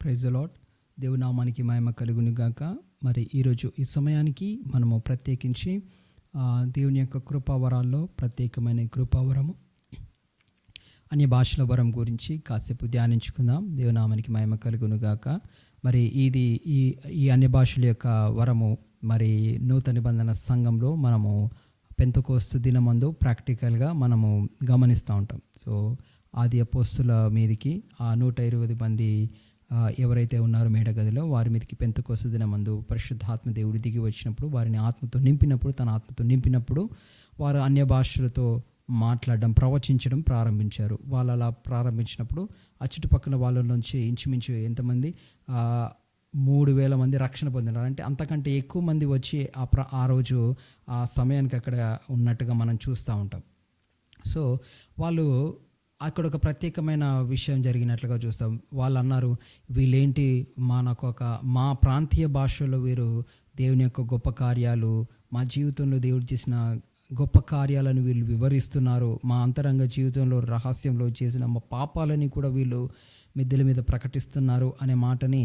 Praise the lord. దేవుని నామానికి మహిమ కలుగును గాక. మరి ఈరోజు ఈ సమయానికి మనము ప్రత్యేకించి దేవుని యొక్క కృపావరాల్లో ప్రత్యేకమైన కృపావరము అన్య భాషల వరం గురించి కాసేపు ధ్యానించుకుందాం. దేవుని నామానికి మహిమ కలుగును గాక. మరి ఇది ఈ అన్య భాషల యొక్క వరము మరి నూతన నిబంధన సంఘంలో మనము పెంతెకోస్తు దినమందు ప్రాక్టికల్గా మనము గమనిస్తూ ఉంటాం. సో ఆది అపోస్తుల మీదికి ఆ 120 మంది ఎవరైతే ఉన్నారో మేడగదిలో వారి మీదకి పెంతెకోస్తు దినమందు పరిశుద్ధాత్మ దేవుడు దిగి వచ్చినప్పుడు వారిని ఆత్మతో నింపినప్పుడు, తన ఆత్మతో నింపినప్పుడు వారు అన్య భాషలతో మాట్లాడడం, ప్రవచించడం ప్రారంభించారు. వాళ్ళు అలా ప్రారంభించినప్పుడు ఆ చుట్టుపక్కల వాళ్ళ నుంచి ఇంచుమించు ఎంతమంది 3,000 మంది రక్షణ పొందినారు. అంటే అంతకంటే ఎక్కువ మంది వచ్చి ఆ రోజు ఆ సమయానికి అక్కడ ఉన్నట్టుగా మనం చూస్తూ ఉంటాం. సో వాళ్ళు అక్కడ ఒక ప్రత్యేకమైన విషయం జరిగినట్లుగా చూస్తాం. వాళ్ళు అన్నారు, వీళ్ళేంటి మా ప్రాంతీయ భాషలో వీరు దేవుని యొక్క గొప్ప కార్యాలు, మా జీవితంలో దేవుడు చేసిన గొప్ప కార్యాలను వీళ్ళు వివరిస్తున్నారు, మా అంతరంగ జీవితంలో రహస్యంలో చేసిన మా పాపాలని కూడా వీళ్ళు మిద్దెల మీద ప్రకటిస్తున్నారు అనే మాటని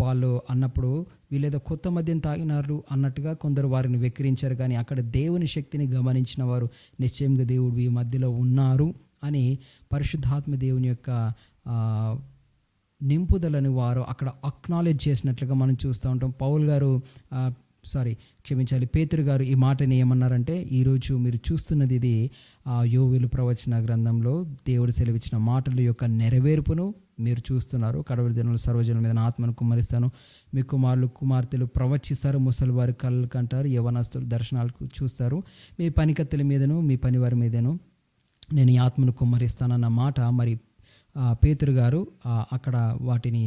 వాళ్ళు అన్నప్పుడు వీళ్ళేదో కొత్త మద్యం తాగినారు అన్నట్టుగా కొందరు వారిని వెక్కిరించారు. కానీ అక్కడ దేవుని శక్తిని గమనించిన వారు నిశ్చయంగా దేవుడు ఈ మధ్యలో ఉన్నారు అని పరిశుద్ధాత్మ దేవుని యొక్క నింపుదలని వారు అక్కడ అక్నాలెడ్జ్ చేసినట్లుగా మనం చూస్తూ ఉంటాం. పేతురు గారు ఈ మాటని ఏమన్నారంటే, ఈరోజు మీరు చూస్తున్నది ఇది యోవేలు ప్రవచన గ్రంథంలో దేవుడు సెలవిచ్చిన మాటల యొక్క నెరవేర్పును మీరు చూస్తున్నారు. కడవరి దినాల్లో సర్వజనుల మీద నా ఆత్మను కుమ్మరిస్తాను, మీ కుమారులు కుమార్తెలు ప్రవచిస్తారు, ముసలి వారి కళ్ళు కంటారు, యవనస్తులు దర్శనాలకు చూస్తారు, మీ పనికత్తెల మీదను మీ పనివారి మీదను నేను ఈ ఆత్మను కుమ్మరిస్తానన్న మాట మరి పేతురు గారు అక్కడ వాటిని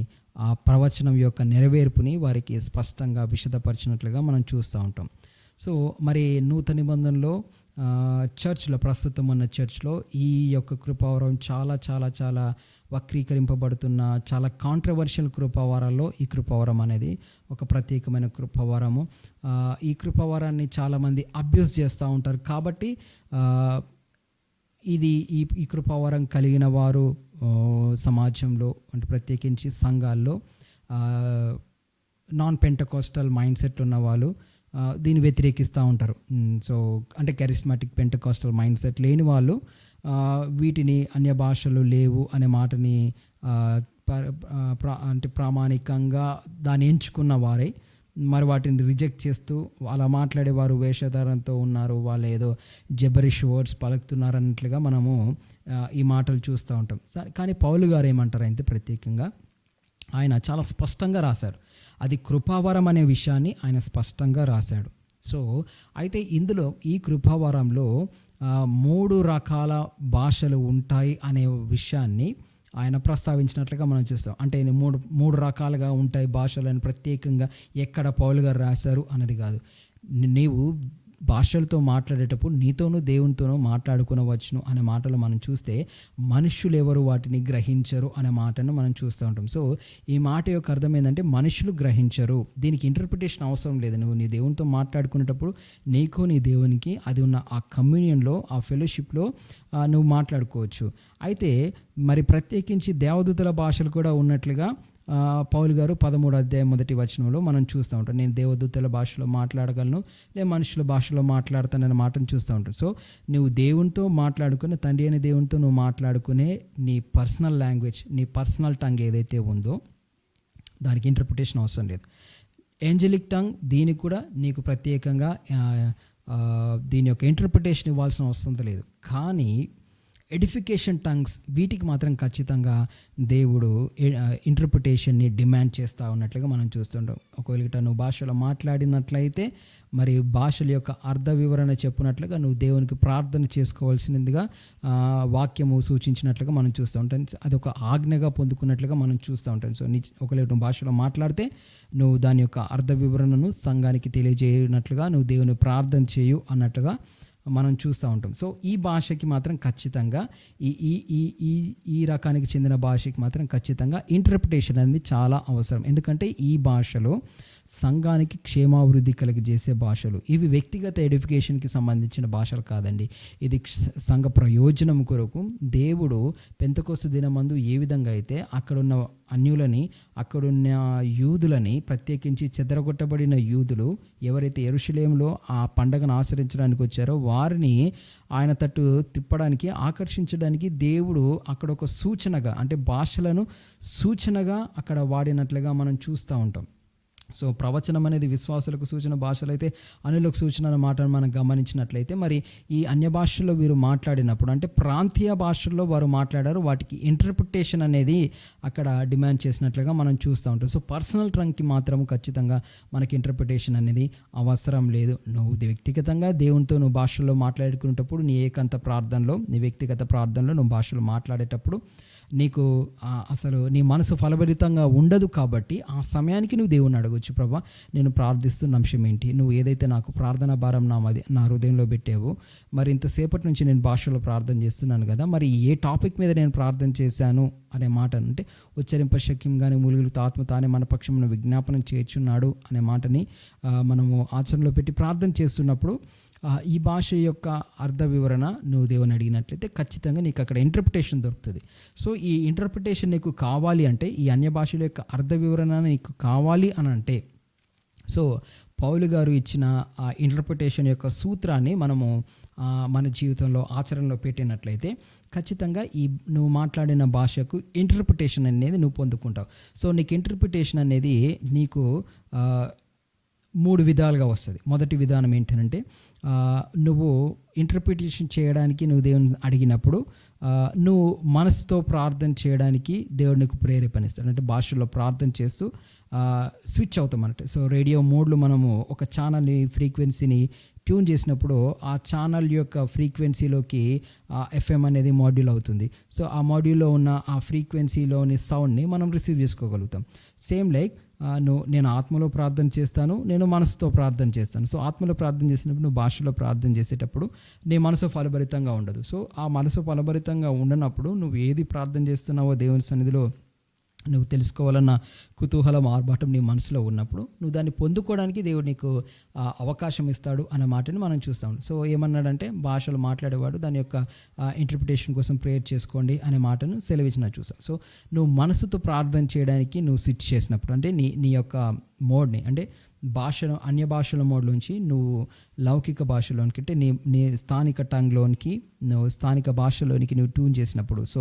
ఆ ప్రవచనం యొక్క నెరవేర్పుని వారికి స్పష్టంగా విశదపరిచినట్లుగా మనం చూస్తూ ఉంటాం. సో మరి నూతన నిబంధనలో చర్చ్లో ప్రస్తుతం ఉన్న చర్చ్లో ఈ యొక్క కృపావరం చాలా చాలా చాలా వక్రీకరింపబడుతున్న చాలా కాంట్రవర్షియల్ కృపావరాల్లో ఈ కృపావరం అనేది ఒక ప్రత్యేకమైన కృపావరము. ఈ కృపావరాన్ని చాలామంది అబ్యూస్ చేస్తూ ఉంటారు. కాబట్టి ఈ కృపావరం కలిగిన వారు సమాజంలో అంటే ప్రత్యేకించి సంఘాల్లో నాన్ పెంటకోస్టల్ మైండ్ సెట్ ఉన్న వాళ్ళు దీన్ని వ్యతిరేకిస్తూ ఉంటారు. సో అంటే కరిస్మాటిక్ పెంటకోస్టల్ మైండ్ సెట్ లేని వాళ్ళు వీటిని అన్య భాషలు లేవు అనే మాటని అంటే ప్రామాణికంగా దాన్ని ఎంచుకున్న వారే మరి వాటిని రిజెక్ట్ చేస్తూ అలా మాట్లాడేవారు వేషధారంతో ఉన్నారు, వాళ్ళు ఏదో జబరిష్ వర్డ్స్ పలుకుతున్నారు అన్నట్లుగా మనము ఈ మాటలు చూస్తూ ఉంటాం. కానీ పౌలు గారు ఏమంటారంటే ప్రత్యేకంగా ఆయన చాలా స్పష్టంగా రాశారు. అది కృపావరం అనే విషయాన్ని ఆయన స్పష్టంగా రాశాడు. సో అయితే ఇందులో ఈ కృపావరంలో 3 రకాల భాషలు ఉంటాయి అనే విషయాన్ని ఆయన ప్రస్తావించినట్లుగా మనం చూస్తాం. అంటే మూడు రకాలుగా ఉంటాయి భాషలను ప్రత్యేకంగా ఎక్కడ పౌలు గారు రాశారు అన్నది కాదు. నీవు భాషలతో మాట్లాడేటప్పుడు నీతోనూ దేవునితోనూ మాట్లాడుకునవచ్చును అనే మాటలు మనం చూస్తే మనుష్యులు ఎవరు వాటిని గ్రహించరు అనే మాటను మనం చూస్తూ ఉంటాం. సో ఈ మాట యొక్క అర్థం ఏంటంటే మనుషులు గ్రహించరు, దీనికి ఇంటర్ప్రిటేషన్ అవసరం లేదు. నువ్వు నీ దేవునితో మాట్లాడుకునేటప్పుడు నీకు నీ దేవునికి అది ఉన్న ఆ కమ్యూనియన్లో ఆ ఫెలోషిప్లో నువ్వు మాట్లాడుకోవచ్చు. అయితే మరి ప్రత్యేకించి దేవదూతల భాషలు కూడా ఉన్నట్లుగా పౌలు గారు 13వ అధ్యాయం 1వ వచనంలో మనం చూస్తూ ఉంటాం. నేను దేవదూతల భాషలో మాట్లాడగలను, నేను మనుషుల భాషలో మాట్లాడతాననే మాటను చూస్తూ ఉంటాం. సో నువ్వు దేవునితో మాట్లాడుకునే తండ్రి అనే దేవునితో నువ్వు మాట్లాడుకునే నీ పర్సనల్ లాంగ్వేజ్, నీ పర్సనల్ టంగ్ ఏదైతే ఉందో దానికి ఇంటర్ప్రిటేషన్ అవసరం లేదు. ఏంజలిక్ టంగ్ దీనికి కూడా నీకు ప్రత్యేకంగా దీని యొక్క ఇంటర్ప్రిటేషన్ ఇవ్వాల్సిన అవసరం లేదు. కానీ ఎడిఫికేషన్ టంగ్స్ వీటికి మాత్రం ఖచ్చితంగా దేవుడు ఇంటర్ప్రిటేషన్ని డిమాండ్ చేస్తూ ఉన్నట్లుగా మనం చూస్తుంటాం. ఒకవేళ నువ్వు భాషలో మాట్లాడినట్లయితే మరి భాషల యొక్క అర్థ వివరణ చెప్పినట్లుగా నువ్వు దేవునికి ప్రార్థన చేసుకోవాల్సినదిగా వాక్యము సూచించినట్లుగా మనం చూస్తూ ఉంటాం. అదొక ఆజ్ఞగా పొందుకున్నట్లుగా మనం చూస్తూ ఉంటాం. సో ఒకవేళ నువ్వు భాషలో మాట్లాడితే నువ్వు దాని యొక్క అర్థ వివరణను సంఘానికి తెలియజేయనట్లుగా నువ్వు దేవుని ప్రార్థన చేయు అన్నట్టుగా మనం చూస్తూ ఉంటాం. సో ఈ భాషకి మాత్రం ఖచ్చితంగా ఈ రకానికి చెందిన భాషకి మాత్రం ఖచ్చితంగా ఇంటర్ప్రిటేషన్ అనేది చాలా అవసరం. ఎందుకంటే ఈ భాషలో సంఘానికి క్షేమాభివృద్ధి కలిగజేసే భాషలు. ఇవి వ్యక్తిగత ఎడిఫికేషన్కి సంబంధించిన భాషలు కాదండి. ఇది సంఘ ప్రయోజనం కొరకు దేవుడు పెంతెకొస్తు దినమందు ఏ విధంగా అయితే అక్కడున్న అన్యులని, అక్కడున్న యూదులని, ప్రత్యేకించి చెదరగొట్టబడిన యూదులు ఎవరైతే యెరూషలేములో ఆ పండగను ఆచరించడానికి వచ్చారో వారిని ఆయన తట్టు తిప్పడానికి, ఆకర్షించడానికి దేవుడు అక్కడ ఒక సూచనగా, అంటే భాషలను సూచనగా అక్కడ వాడినట్లుగా మనం చూస్తూ ఉంటాం. సో ప్రవచనం అనేది విశ్వాసులకు సూచన, భాషలు అయితే అనులకు సూచన అన్న మాటను మనం గమనించినట్లయితే, మరి ఈ అన్య భాషల్లో వీరు మాట్లాడినప్పుడు, అంటే ప్రాంతీయ భాషల్లో వారు మాట్లాడారు, వాటికి ఇంటర్ప్రిటేషన్ అనేది అక్కడ డిమాండ్ చేసినట్లుగా మనం చూస్తూ ఉంటాం. సో పర్సనల్ ట్రంక్కి మాత్రం ఖచ్చితంగా మనకి ఇంటర్ప్రిటేషన్ అనేది అవసరం లేదు. నువ్వు వ్యక్తిగతంగా దేవునితో నువ్వు భాషల్లో మాట్లాడుకునేటప్పుడు, నీ ఏకాంత ప్రార్థనలో, నీ వ్యక్తిగత ప్రార్థనలో నువ్వు భాషలు మాట్లాడేటప్పుడు నీకు అసలు నీ మనసు ఫలభరితంగా ఉండదు. కాబట్టి ఆ సమయానికి నువ్వు దేవుని అడగొచ్చు, ప్రభా నేను ప్రార్థిస్తున్న అంశం ఏంటి, నువ్వు ఏదైతే నాకు ప్రార్థన భారం నా హృదయంలో పెట్టావో, మరి ఇంతసేపటి నుంచి నేను భాషలో ప్రార్థన చేస్తున్నాను కదా, మరి ఏ టాపిక్ మీద నేను ప్రార్థన చేశాను అనే మాట, అంటే ఉచ్చరింప శక్యం కానీ మూలుగులతో ఆత్మ తానే మన పక్షమును విజ్ఞాపనం చేర్చున్నాడు అనే మాటని మనము ఆచరణలో పెట్టి ప్రార్థన చేస్తున్నప్పుడు ఈ భాష యొక్క అర్థ వివరణ నువ్వు దేవుని అడిగినట్లయితే ఖచ్చితంగా నీకు అక్కడ ఇంటర్ప్రిటేషన్ దొరుకుతుంది. సో ఈ ఇంటర్ప్రిటేషన్ నీకు కావాలి అంటే, ఈ అన్య భాషల యొక్క అర్థ వివరణ నీకు కావాలి అని అంటే, సో పౌలు గారు ఇచ్చిన ఆ ఇంటర్ప్రిటేషన్ యొక్క సూత్రాన్ని మనము మన జీవితంలో ఆచరణలో పెట్టినట్లయితే ఖచ్చితంగా ఈ నువ్వు మాట్లాడిన భాషకు ఇంటర్ప్రిటేషన్ అనేది నువ్వు పొందుకుంటావు. సో నీకు ఇంటర్ప్రిటేషన్ అనేది నీకు 3 విధాలుగా వస్తుంది. మొదటి విధానం ఏంటంటే, నువ్వు ఇంటర్ప్రిటేషన్ చేయడానికి నువ్వు దేవుని అడిగినప్పుడు నువ్వు మనసుతో ప్రార్థన చేయడానికి దేవుడు నీకు ప్రేరేపణిస్తాడు. అంటే భాషలో ప్రార్థన చేస్తూ స్విచ్ అవుతాం అంటే. సో రేడియో మోడ్లో మనము ఒక ఛానల్ని, ఫ్రీక్వెన్సీని ట్యూన్ చేసినప్పుడు ఆ ఛానల్ యొక్క ఫ్రీక్వెన్సీలోకి FM అనేది మాడ్యూల్ అవుతుంది. సో ఆ మాడ్యూల్లో ఉన్న ఆ ఫ్రీక్వెన్సీలోని సౌండ్ని మనం రిసీవ్ చేసుకోగలుగుతాం. సేమ్ లైక్ నేను ఆత్మలో ప్రార్థన చేస్తాను, నేను మనసుతో ప్రార్థన చేస్తాను. సో ఆత్మలో ప్రార్థన చేసినప్పుడు నువ్వు భాషలో ప్రార్థన చేసేటప్పుడు నీ మనసు ఫలభరితంగా ఉండదు. సో ఆ మనసు ఫలభరితంగా ఉండనప్పుడు నువ్వు ఏది ప్రార్థన చేస్తున్నావో దేవుని సన్నిధిలో నువ్వు తెలుసుకోవాలన్న కుతూహలం, ఆర్భాటం నీ మనసులో ఉన్నప్పుడు నువ్వు దాన్ని పొందుకోవడానికి దేవుడు నీకు అవకాశం ఇస్తాడు అనే మాటని మనం చూస్తాం. సో ఏమన్నాడంటే, భాషలు మాట్లాడేవాడు దాని యొక్క ఇంటర్ప్రిటేషన్ కోసం ప్రేయర్ చేసుకోండి అనే మాటను సెలవిచ్చిన చూస్తాం. సో నువ్వు మనసుతో ప్రార్థన చేయడానికి నువ్వు స్విచ్ చేసినప్పుడు, అంటే నీ యొక్క మోడ్ని, అంటే భాషను అన్య భాషల మోడ్లోంచి నువ్వు లౌకిక భాషలోనికి, అంటే నీ స్థానిక టంగ్లోనికి, నువ్వు స్థానిక భాషలోనికి నువ్వు ట్యూన్ చేసినప్పుడు, సో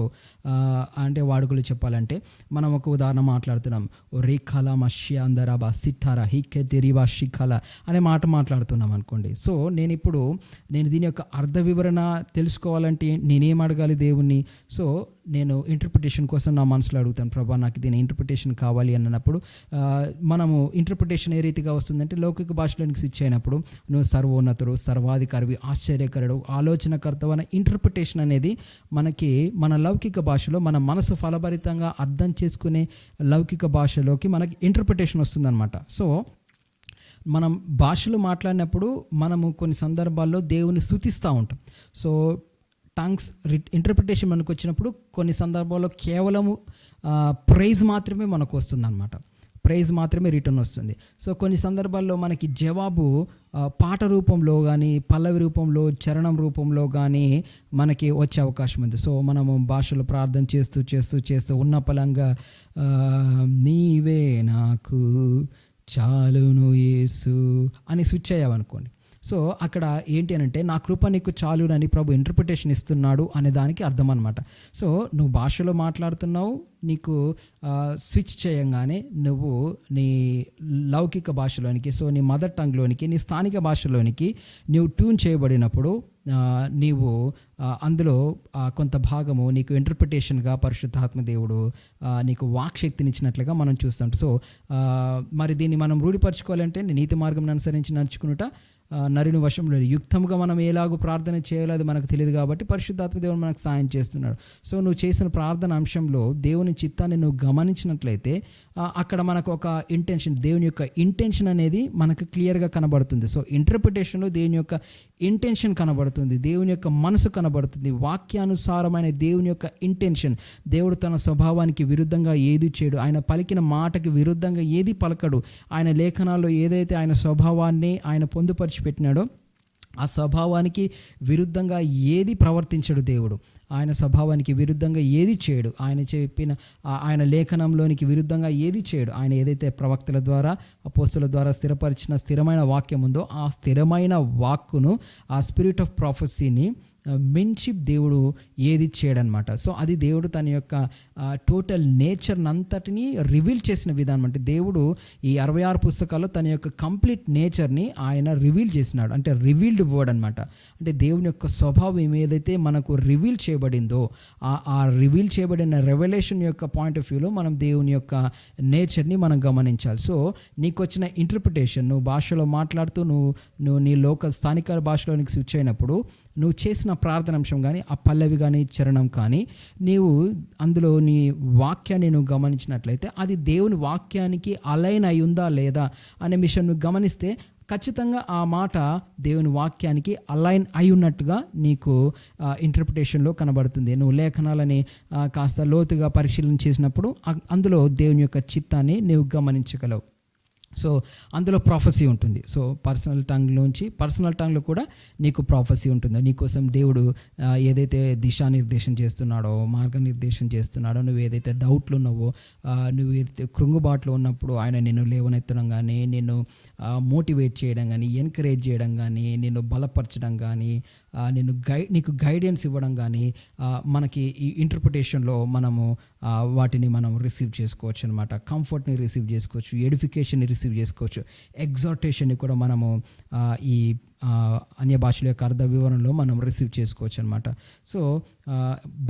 అంటే వాడుకలు చెప్పాలంటే మనం ఒక ఉదాహరణ మాట్లాడుతున్నాం, రేఖాల మష్య అందరాబా సిట్టారా హిక్కె తెరివా షిఖాల అనే మాట మాట్లాడుతున్నాం అనుకోండి. సో నేను దీని యొక్క అర్థ వివరణ తెలుసుకోవాలంటే నేనేం అడగాలి దేవుణ్ణి? సో నేను ఇంటర్ప్రిటేషన్ కోసం నా మనసులో అడుగుతాను, ప్రభా నాకు దీని ఇంటర్ప్రిటేషన్ కావాలి అన్నప్పుడు మనము ఇంటర్ప్రిటేషన్ ఏ రీతిగా వస్తుందంటే, లౌకిక భాషలోనికి స్విచ్ అయినప్పుడు నువ్వు సర్వోన్నతుడు, సర్వాధికారివి, ఆశ్చర్యకరుడు, ఆలోచనకర్తవు అనే ఇంటర్ప్రిటేషన్ అనేది మనకి మన లౌకిక భాషలో మన మనసు ఫలభరితంగా అర్థం చేసుకునే లౌకిక భాషలోకి మనకి ఇంటర్ప్రిటేషన్ వస్తుందన్నమాట. సో మనం భాషలు మాట్లాడినప్పుడు మనము కొన్ని సందర్భాల్లో దేవుని స్తుతిస్తూ ఉంటాం. సో టంగ్స్ ఇంటర్ప్రిటేషన్ మనకు వచ్చినప్పుడు కొన్ని సందర్భాల్లో కేవలము ప్రైజ్ మాత్రమే మనకు వస్తుందన్నమాట. ప్రైజ్ మాత్రమే రిటర్న్ వస్తుంది. సో కొన్ని సందర్భాల్లో మనకి జవాబు పాట రూపంలో కానీ, పల్లవి రూపంలో, చరణం రూపంలో కానీ మనకి వచ్చే అవకాశం ఉంది. సో మనము భాషలో ప్రార్థన చేస్తూ చేస్తూ చేస్తూ ఉన్న పలంగా నీవే నాకు చాలును యేసు అని స్విచ్ అయ్యావనుకోండి. సో అక్కడ ఏంటి అని అంటే, నా కృప నీకు చాలునని ప్రభు ఇంటర్ప్రిటేషన్ ఇస్తున్నాడు అనే దానికి అర్థం అనమాట. సో నువ్వు భాషలో మాట్లాడుతున్నావు, నీకు స్విచ్ చేయంగానే నువ్వు నీ లౌకిక భాషలోనికి, సో నీ మదర్ టంగ్లోనికి, నీ స్థానిక భాషలోనికి నువ్వు ట్యూన్ చేయబడినప్పుడు నీవు అందులో కొంత భాగము నీకు ఇంటర్ప్రిటేషన్గా పరిశుద్ధాత్మ దేవుడు నీకు వాక్శక్తినిచ్చినట్లుగా మనం చూస్తాం. సో మరి దీన్ని మనం రూఢిపరచుకోవాలంటే నీతి మార్గం అనుసరించి నడుచుకునుట నరుని వశంలో, యుక్తముగా మనం ఎలాగో ప్రార్థన చేయాలో అది మనకు తెలియదు కాబట్టి పరిశుద్ధాత్మ దేవుడు మనకు సాయం చేస్తున్నాడు. సో నువ్వు చేసిన ప్రార్థన అంశంలో దేవుని చిత్తాన్ని నువ్వు గమనించినట్లయితే అక్కడ మనకు ఒక ఇంటెన్షన్, దేవుని యొక్క ఇంటెన్షన్ అనేది మనకు క్లియర్గా కనబడుతుంది. సో ఇంటర్ప్రిటేషన్లో దేవుని యొక్క ఇంటెన్షన్ కనబడుతుంది, దేవుని యొక్క మనసు కనబడుతుంది. వాక్యానుసారమైన దేవుని యొక్క ఇంటెన్షన్. దేవుడు తన స్వభావానికి విరుద్ధంగా ఏది చేయడు, ఆయన పలికిన మాటకి విరుద్ధంగా ఏది పలకడు. ఆయన లేఖనాల్లో ఏదైతే ఆయన స్వభావాన్ని ఆయన పొందుపరిచి పెట్టినాడో ఆ స్వభావానికి విరుద్ధంగా ఏది ప్రవర్తించడు దేవుడు. ఆయన స్వభావానికి విరుద్ధంగా ఏది చేయడు. ఆయన చెప్పిన ఆయన లేఖనంలోనికి విరుద్ధంగా ఏది చేయడు. ఆయన ఏదైతే ప్రవక్తల ద్వారా అపోస్తలుల ద్వారా స్థిరపరిచిన స్థిరమైన వాక్యం ఉందో ఆ స్థిరమైన వాక్కును, ఆ స్పిరిట్ ఆఫ్ ప్రాఫెసీని మించి దేవుడు ఏది చేయడనమాట. సో అది దేవుడు తన యొక్క టోటల్ నేచర్ని అంతటినీ రివీల్ చేసిన విధానం. అంటే దేవుడు ఈ 66 పుస్తకాల్లో తన యొక్క కంప్లీట్ నేచర్ని ఆయన రివీల్ చేసినాడు. అంటే రివీల్డ్ వర్డ్ అనమాట. అంటే దేవుని యొక్క స్వభావం ఏదైతే మనకు రివీల్ చేయబడిందో ఆ రివీల్ చేయబడిన రెవల్యూషన్ యొక్క పాయింట్ ఆఫ్ వ్యూలో మనం దేవుని యొక్క నేచర్ని మనం గమనించాలి. సో నీకు వచ్చిన ఇంటర్ప్రిటేషన్, నువ్వు భాషలో మాట్లాడుతూ నువ్వు నీ స్థానిక భాషలో నీకు స్విచ్ అయినప్పుడు నువ్వు చేసిన ప్రార్థనాంశం కానీ, ఆ పల్లవి కానీ, చరణం కానీ, నీవు అందులో నీ వాక్యాన్ని నువ్వు గమనించినట్లయితే అది దేవుని వాక్యానికి అలైన్ అయి ఉందా లేదా అనే విషయం నువ్వు గమనిస్తే ఖచ్చితంగా ఆ మాట దేవుని వాక్యానికి అలైన్ అయి ఉన్నట్టుగా నీకు ఇంటర్ప్రిటేషన్లో కనబడుతుంది. నువ్వు లేఖనాలని కాస్త లోతుగా పరిశీలన చేసినప్పుడు అందులో దేవుని యొక్క చిత్తాన్ని నువ్వు గమనించగలవు. సో అందులో ప్రాఫెసీ ఉంటుంది. సో పర్సనల్ టంగ్లో కూడా నీకు ప్రాఫెసీ ఉంటుంది. నీకోసం దేవుడు ఏదైతే దిశానిర్దేశం చేస్తున్నాడో, మార్గనిర్దేశం చేస్తున్నాడో, నువ్వు ఏదైతే డౌట్లు ఉన్నావో, నువ్వు ఏదైతే కృంగుబాటులో ఉన్నప్పుడు ఆయన నిన్ను లేవనెత్తడం కానీ, నిన్ను మోటివేట్ చేయడం కానీ, ఎంకరేజ్ చేయడం కానీ, నిన్ను బలపరచడం కానీ, నీకు గైడెన్స్ ఇవ్వడం కానీ మనకి ఈ ఇంటర్ప్రిటేషన్లో మనము వాటిని మనం రిసీవ్ చేసుకోవచ్చు అనమాట. కంఫర్ట్ని రిసీవ్ చేసుకోవచ్చు, ఎడిఫికేషన్ని రిసీవ్ చేసుకోవచ్చు, ఎగ్జార్టేషన్ని కూడా మనము ఈ అన్య భాషల యొక్క అర్థ వివరణలో మనం రిసీవ్ చేసుకోవచ్చు అనమాట. సో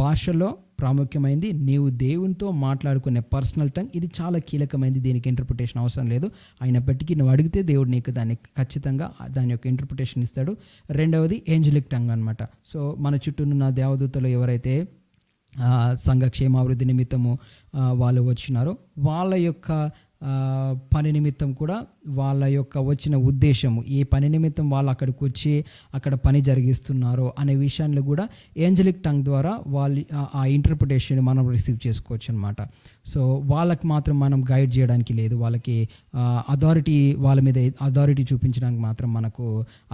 భాషలో ప్రాముఖ్యమైనది నీవు దేవునితో మాట్లాడుకునే పర్సనల్ టంగ్. ఇది చాలా కీలకమైనది, దీనికి ఇంటర్ప్రిటేషన్ అవసరం లేదు. అయినప్పటికీ నువ్వు అడిగితే దేవుడు నీకు దాన్ని ఖచ్చితంగా దాని యొక్క ఇంటర్ప్రిటేషన్ ఇస్తాడు. రెండవది ఏంజలిక్ టంగ్ అనమాట. సో మన చుట్టూనున్న దేవదూతలు ఎవరైతే సంఘ క్షేమాభివృద్ధి నిమిత్తము వాళ్ళు వచ్చినారో వాళ్ళ యొక్క పని నిమిత్తం కూడా వాళ్ళ యొక్క వచ్చిన ఉద్దేశము, ఏ పని నిమిత్తం వాళ్ళు అక్కడికి వచ్చి అక్కడ పని జరిగిస్తున్నారో అనే విషయాన్ని కూడా ఏంజలిక్ టంగ్ ద్వారా వాళ్ళు ఆ ఇంటర్ప్రిటేషన్ మనం రిసీవ్ చేసుకోవచ్చు అనమాట. సో వాళ్ళకి మాత్రం మనం గైడ్ చేయడానికి లేదు, వాళ్ళకి వాళ్ళ మీద అథారిటీ చూపించడానికి మాత్రం మనకు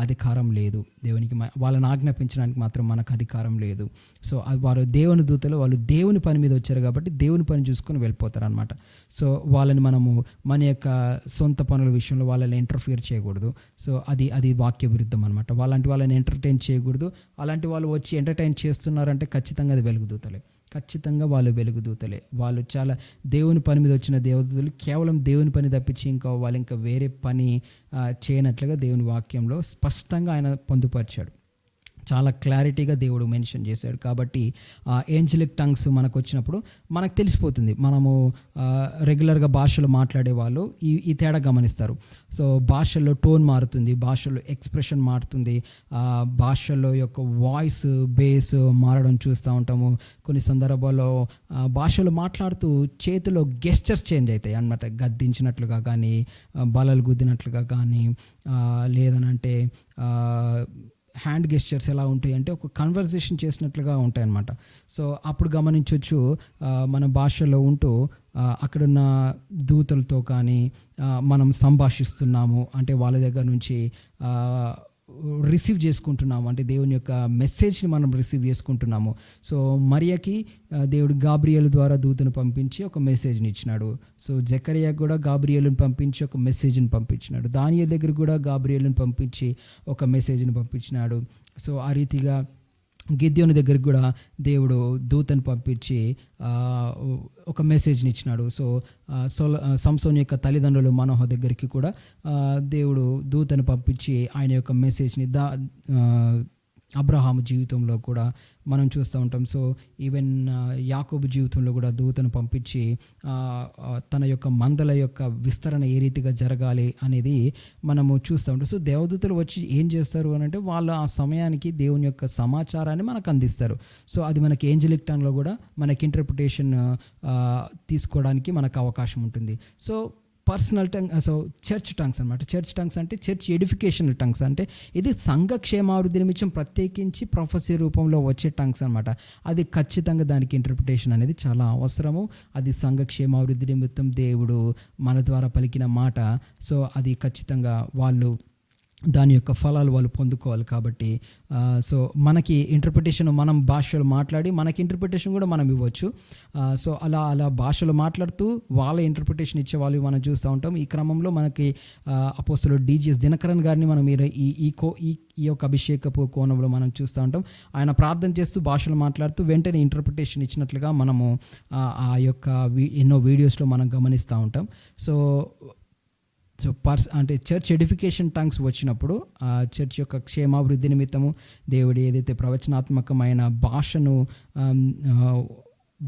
అధికారం లేదు. దేవునికి వాళ్ళని ఆజ్ఞాపించడానికి మాత్రం మనకు అధికారం లేదు. సో వారు దేవుని దూతలు, వాళ్ళు దేవుని పని మీద వచ్చారు కాబట్టి దేవుని పని చూసుకొని వెళ్ళిపోతారు అనమాట. సో వాళ్ళని మనము మన యొక్క సొంత పనుల విషయంలో వాళ్ళని ఇంటర్ఫియర్ చేయకూడదు. సో అది వాక్య విరుద్ధం అనమాట. వాళ్ళని ఎంటర్టైన్ చేయకూడదు. అలాంటి వాళ్ళు వచ్చి ఎంటర్టైన్ చేస్తున్నారంటే ఖచ్చితంగా అది వెలుగుదూతలే. ఖచ్చితంగా వాళ్ళు వెలుగుదూతలే. వాళ్ళు చాలా దేవుని పని మీద వచ్చిన దేవదూతలు, కేవలం దేవుని పని తప్పించి వాళ్ళు ఇంకా వేరే పని చేయనట్లుగా దేవుని వాక్యంలో స్పష్టంగా ఆయన పొందుపరిచాడు. చాలా క్లారిటీగా దేవుడు మెన్షన్ చేశాడు. కాబట్టి ఏంజలిక్ టంగ్స్ మనకు వచ్చినప్పుడు మనకు తెలిసిపోతుంది. మనము రెగ్యులర్గా భాషలు మాట్లాడే వాళ్ళు ఈ తేడా గమనిస్తారు. సో భాషల్లో టోన్ మారుతుంది, భాషల్లో ఎక్స్ప్రెషన్ మారుతుంది, భాషల్లో యొక్క వాయిస్ బేస్ మారడం చూస్తూ ఉంటాము. కొన్ని సందర్భాల్లో భాషలు మాట్లాడుతూ చేతిలో గెస్చర్స్ చేంజ్ అవుతాయి అన్నమాట. గద్దించినట్లుగా కానీ, బలలు గుద్దినట్లుగా కానీ, లేదనంటే హ్యాండ్ గెస్చర్స్ ఎలా ఉంటాయి అంటే ఒక కన్వర్జేషన్ చేసినట్లుగా ఉంటాయి అన్నమాట. సో అప్పుడు గమనించవచ్చు మన భాషలో ఉంటూ అక్కడున్న దూతలతో కానీ మనం సంభాషిస్తున్నాము అంటే వాళ్ళ దగ్గర నుంచి రిసీవ్ చేసుకుంటున్నాము, అంటే దేవుని యొక్క మెసేజ్ని మనం రిసీవ్ చేసుకుంటున్నాము. సో మరియకి దేవుడు గాబ్రియేలు ద్వారా దూతను పంపించి ఒక మెసేజ్ని ఇచ్చినాడు. సో జకర్యాకు కూడా గాబ్రియేలుని పంపించి ఒక మెసేజ్ని పంపించినాడు. దానియేలు దగ్గర కూడా గాబ్రియేలుని పంపించి ఒక మెసేజ్ని పంపించినాడు. సో ఆ రీతిగా గిద్యోని దగ్గరికి కూడా దేవుడు దూతను పంపించి ఒక మెసేజ్ని ఇచ్చినాడు. సో సంసోన్ యొక్క తల్లిదండ్రులు మనోహ దగ్గరికి కూడా దేవుడు దూతను పంపించి ఆయన యొక్క మెసేజ్ని అబ్రహాము జీవితంలో కూడా మనం చూస్తూ ఉంటాం. సో ఈవెన్ యాకోబు జీవితంలో కూడా దూతను పంపించి తన యొక్క మందల యొక్క విస్తరణ ఏ రీతిగా జరగాలి అనేది మనము చూస్తూ ఉంటాం. సో దేవదూతలు వచ్చి ఏం చేస్తారు అని అంటే వాళ్ళు ఆ సమయానికి దేవుని యొక్క సమాచారాన్ని మనకు అందిస్తారు. సో అది మనకి ఏంజలిక్ టంగ్లో కూడా మనకి ఇంటర్ప్రిటేషన్ తీసుకోవడానికి మనకు అవకాశం ఉంటుంది. So personal tongue, so church tongues అనమాట. చర్చ్ టంగ్స్ అంటే చర్చ్ ఎడిఫికేషనల్ టంగ్స్, అంటే ఇది సంఘ క్షేమాభివృద్ధి నిమిత్తం ప్రత్యేకించి ప్రొఫెసీ రూపంలో వచ్చే టంగ్స్ అనమాట. అది ఖచ్చితంగా దానికి ఇంటర్ప్రిటేషన్ అనేది చాలా అవసరము. అది సంఘ క్షేమాభివృద్ధి నిమిత్తం దేవుడు మన ద్వారా పలికిన మాట. సో అది ఖచ్చితంగా వాళ్ళు దాని యొక్క ఫలాలు వాళ్ళు పొందుకోవాలి. కాబట్టి సో మనకి ఇంటర్ప్రిటేషన్, మనం భాషలు మాట్లాడి మనకి ఇంటర్ప్రిటేషన్ కూడా మనం ఇవ్వచ్చు. సో అలా భాషలు మాట్లాడుతూ వాళ్ళ ఇంటర్ప్రిటేషన్ ఇచ్చే వాళ్ళు మనం చూస్తూ ఉంటాం. ఈ క్రమంలో మనకి అపోస్తలుడు DGS దినకరన్ గారిని మనం ఈ యొక్క అభిషేకపు కోణంలో మనం చూస్తూ ఉంటాం. ఆయన ప్రార్థన చేస్తూ భాషలు మాట్లాడుతూ వెంటనే ఇంటర్ప్రిటేషన్ ఇచ్చినట్లుగా మనము ఆ యొక్క ఎన్నో వీడియోస్లో మనం గమనిస్తూ ఉంటాం. సో అంటే చర్చ్ ఎడిఫికేషన్ టంగ్స్ వచ్చినప్పుడు ఆ చర్చ్ యొక్క క్షేమాభివృద్ధి నిమిత్తము దేవుడు ఏదైతే ప్రవచనాత్మకమైన భాషను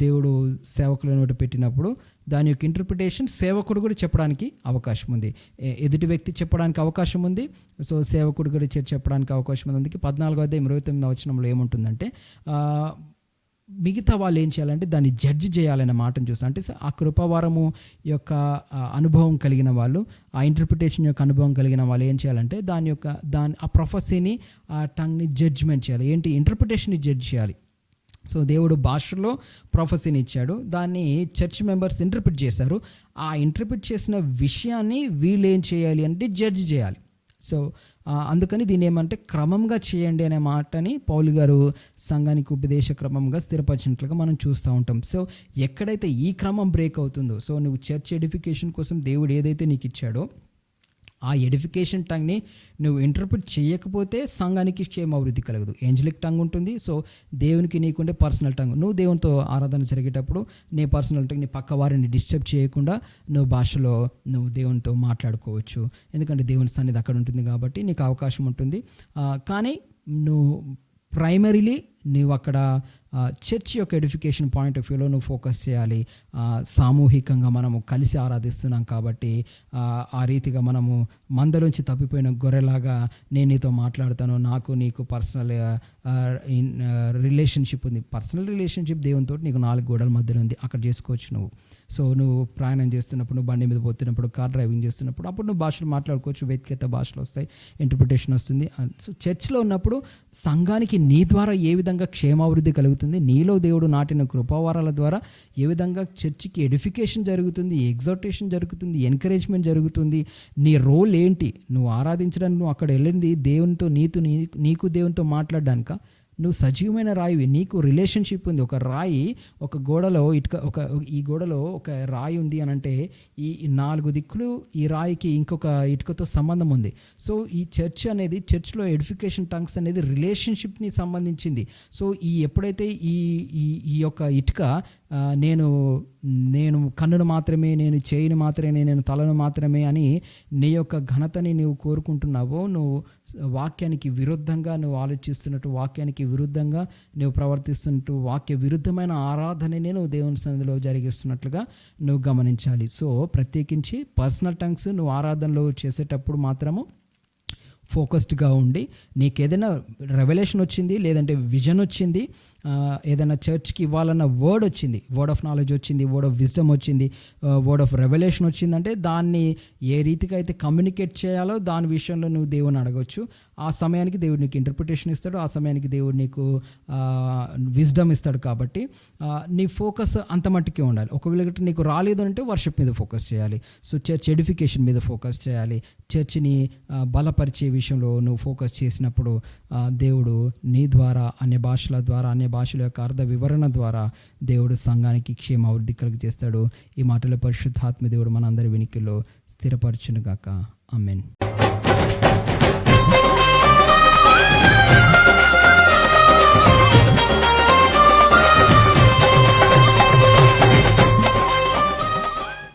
దేవుడు సేవకుల నోటి పెట్టినప్పుడు దాని యొక్క ఇంటర్ప్రిటేషన్ సేవకుడు కూడా చెప్పడానికి అవకాశం ఉంది, ఎదుటి వ్యక్తి చెప్పడానికి అవకాశం ఉంది. సో సేవకుడు కూడా చెప్పడానికి అవకాశం ఉంది. అందుకే 14:29 వచనంలో ఏముంటుందంటే మిగతా వాళ్ళు ఏం చేయాలంటే దాన్ని జడ్జి చేయాలనే మాటను చూస్తాం. అంటే ఆ కృపావరము యొక్క అనుభవం కలిగిన వాళ్ళు, ఆ ఇంటర్ప్రిటేషన్ యొక్క అనుభవం కలిగిన వాళ్ళు ఏం చేయాలంటే ఆ ప్రొఫెసీని, ఆ టంగ్ని జడ్జిమెంట్ చేయాలి. ఏంటి? ఇంటర్ప్రిటేషన్ని జడ్జ్ చేయాలి. సో దేవుడు భాషలో ప్రొఫెసీని ఇచ్చాడు, దాన్ని చర్చ్ మెంబర్స్ ఇంటర్ప్రిట్ చేశారు. ఆ ఇంటర్ప్రిట్ చేసిన విషయాన్ని వీళ్ళు ఏం చేయాలి అంటే జడ్జ్ చేయాలి. సో అందుకని దీన్ని ఏమంటే క్రమంగా చేయండి అనే మాటని పౌలు గారు సంఘానికి ఉపదేశ క్రమంగా స్థిరపరిచినట్లుగా మనం చూస్తూ ఉంటాం. సో ఎక్కడైతే ఈ క్రమం బ్రేక్ అవుతుందో, సో నువ్వు చర్చ్ ఎడిఫికేషన్ కోసం దేవుడు ఏదైతే నీకు ఇచ్చాడో ఆ ఎడిఫికేషన్ టంగ్ని నువ్వు ఇంటర్ప్రిట్ చేయకపోతే సంఘానికి క్షేమాభివృద్ధి కలగదు. ఏంజలిక్ టంగ్ ఉంటుంది. సో దేవునికి నీకుండే పర్సనల్ టంగ్, నువ్వు దేవునితో ఆరాధన జరిగేటప్పుడు నీ పర్సనల్ టంగ్, నీ పక్క వారిని డిస్టర్బ్ చేయకుండా నువ్వు భాషలో నువ్వు దేవునితో మాట్లాడుకోవచ్చు. ఎందుకంటే దేవుని సన్నిధి అక్కడ ఉంటుంది కాబట్టి నీకు అవకాశం ఉంటుంది. కానీ నువ్వు ప్రైమరీలీ నువ్వు అక్కడ చర్చ్ యొక్క ఎడిఫికేషన్ పాయింట్ ఆఫ్ వ్యూలో నువ్వు ఫోకస్ చేయాలి. సామూహికంగా మనము కలిసి ఆరాధిస్తున్నాం కాబట్టి ఆ రీతిగా మనము మందలోంచి తప్పిపోయిన గొర్రెలాగా నేను నీతో మాట్లాడతాను, నాకు నీకు పర్సనల్ రిలేషన్షిప్ ఉంది. పర్సనల్ రిలేషన్షిప్ దేవునితో నీకు 4 గోడల మధ్యలో ఉంది, అక్కడ చేసుకోవచ్చు నువ్వు. సో నువ్వు ప్రయాణం చేస్తున్నప్పుడు, నువ్వు బండి మీద పోతున్నప్పుడు, కార్ డ్రైవింగ్ చేస్తున్నప్పుడు అప్పుడు నువ్వు భాషలు మాట్లాడుకోవచ్చు, వ్యక్తిగత భాషలు వస్తాయి, ఇంటర్ప్రిటేషన్ వస్తుంది. సో చర్చ్లో ఉన్నప్పుడు సంఘానికి నీ ద్వారా ఏ విధంగా క్షేమాభివృద్ధి కలుగుతుంది, నీలో దేవుడు నాటిన కృపావరాల ద్వారా ఏ విధంగా చర్చికి ఎడిఫికేషన్ జరుగుతుంది, ఎగ్జార్టేషన్ జరుగుతుంది, ఎంకరేజ్మెంట్ జరుగుతుంది, నీ రోల్ ఏంటి, నువ్వు ఆరాధించడానికి నువ్వు అక్కడ వెళ్ళింది దేవునితో, నీకు దేవునితో మాట్లాడడానిక? నువ్వు సజీవమైన రాయివి, నీకు రిలేషన్షిప్ ఉంది. ఒక రాయి, ఒక గోడలో ఈ గోడలో ఒక రాయి ఉంది అని అంటే ఈ 4 దిక్కులు ఈ రాయికి ఇంకొక ఇటుకతో సంబంధం ఉంది. సో ఈ చర్చ్ అనేది, చర్చ్లో ఎడిఫికేషన్ టంగ్స్ అనేది రిలేషన్షిప్ని సంబంధించింది. సో ఎప్పుడైతే ఈ యొక్క ఇటుక నేను కన్నును మాత్రమే, నేను చేయిని మాత్రమే, నేను తలను మాత్రమే అని నీ యొక్క ఘనతని నువ్వు కోరుకుంటున్నావో, నువ్వు వాక్యానికి విరుద్ధంగా నువ్వు ఆలోచిస్తున్నట్టు, వాక్యానికి విరుద్ధంగా నువ్వు ప్రవర్తిస్తున్నట్టు, వాక్య విరుద్ధమైన ఆరాధనని నువ్వు దేవుని సన్నిధిలో జరిగిస్తున్నట్లుగా నువ్వు గమనించాలి. సో ప్రత్యేకించి పర్సనల్ టంగ్స్ నువ్వు ఆరాధనలో చేసేటప్పుడు మాత్రము ఫోకస్డ్గా ఉండి, నీకు ఏదైనా రెవల్యూషన్ వచ్చింది, లేదంటే విజన్ వచ్చింది, ఏదైనా చర్చ్కి ఇవ్వాలన్న వర్డ్ వచ్చింది, వర్డ్ ఆఫ్ నాలెడ్జ్ వచ్చింది, వర్డ్ ఆఫ్ విజ్డమ్ వచ్చింది, వర్డ్ ఆఫ్ రెవల్యూషన్ వచ్చిందంటే దాన్ని ఏ రీతిగా అయితే కమ్యూనికేట్ చేయాలో దాని విషయంలో నువ్వు దేవుని అడగవచ్చు. ఆ సమయానికి దేవుడు నీకు ఇంటర్ప్రిటేషన్ ఇస్తాడు, ఆ సమయానికి దేవుడు నీకు విజ్డమ్ ఇస్తాడు. కాబట్టి నీ ఫోకస్ అంత మట్టుకే ఉండాలి. ఒకవేళ నీకు రాలేదు అంటే వర్షిప్ మీద ఫోకస్ చేయాలి. సో చర్చ్ ఎడిఫికేషన్ మీద ఫోకస్ చేయాలి. చర్చిని బలపరిచే విషయంలో నువ్వు ఫోకస్ చేసినప్పుడు దేవుడు నీ ద్వారా, అన్య భాషల యొక్క అర్థ వివరణ ద్వారా దేవుడు సంఘానికి క్షేమాభివృద్ధి కలుగజేస్తాడు. ఈ మాటలో పరిశుద్ధాత్మ దేవుడు మనందరి వెనుకల్లో స్థిరపరచునుగాక. ఆమేన్.